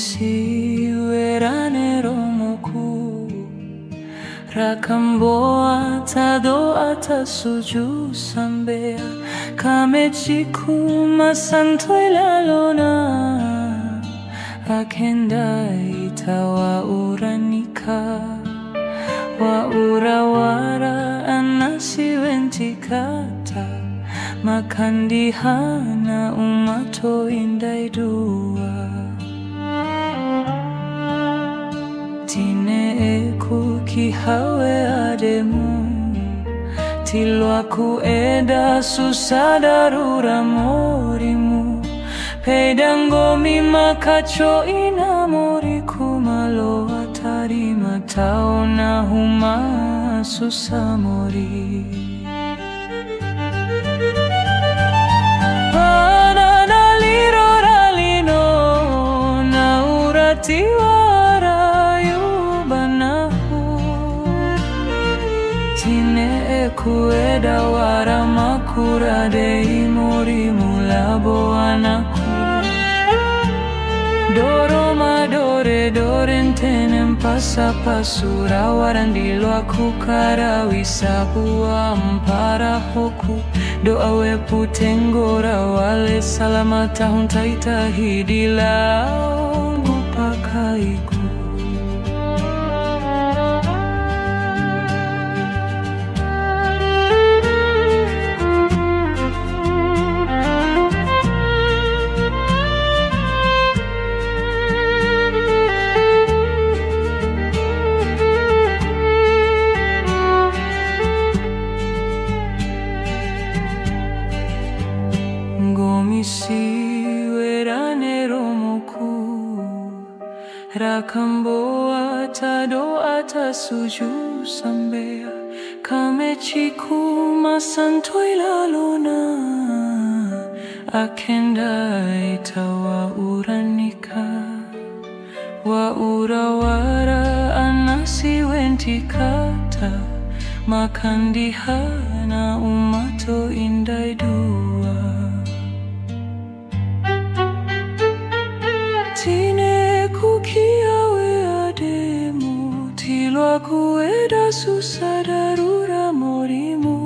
Ngomisi weranero moku Rakamboa tado atasuju sambea Kamechiku masantoi lalona Akenda itawa uranika Wa urawara anasi wentikata Makandihana umato indaidua Tine eku kihawe ademu Tilwaku eda susadarura morimu Pedangomi makacho inamoriku malo atari matao na huma susamori Banana liro ralino na uratiwara yubanahu Tine ekueda wara makura de imori mulabo anaku Doro madore dorentenem pasa pasura warandilo aku karawi sabua ampara hoku doa wepu tenggora wale salamat tahun taita hidilau gupakaiku Ngomisi weranero moku Rakamboa tado atasuju sambea Kamechiku masantoi lalona Akenda itawa uranika Wa urawara anasi wentikata Makandihana umato indaidua Tine kukiawe ademu Tilwaku eda susadarura morimu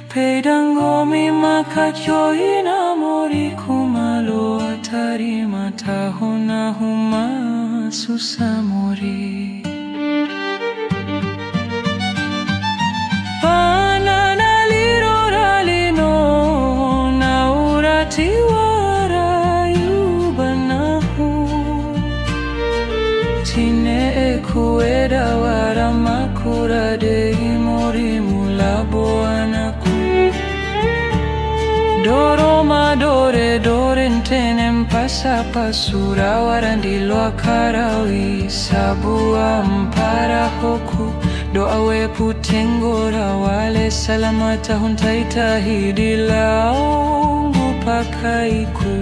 Pedangomi makacho inamoriku malo atari matahona huma susamori Banana liro ralino na uratiwa Tine ekueda wara makura de imori mulabo anaku Doro madore dorentenem pasa pasura warandilo akarawi sabua ampara hoku doa wepu tenggora wale salamat tahun taita hidilau gupakaiku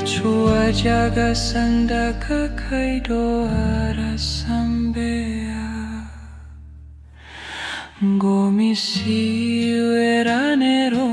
Chua jaga sandaka kaido arasambea Ngomisi weranero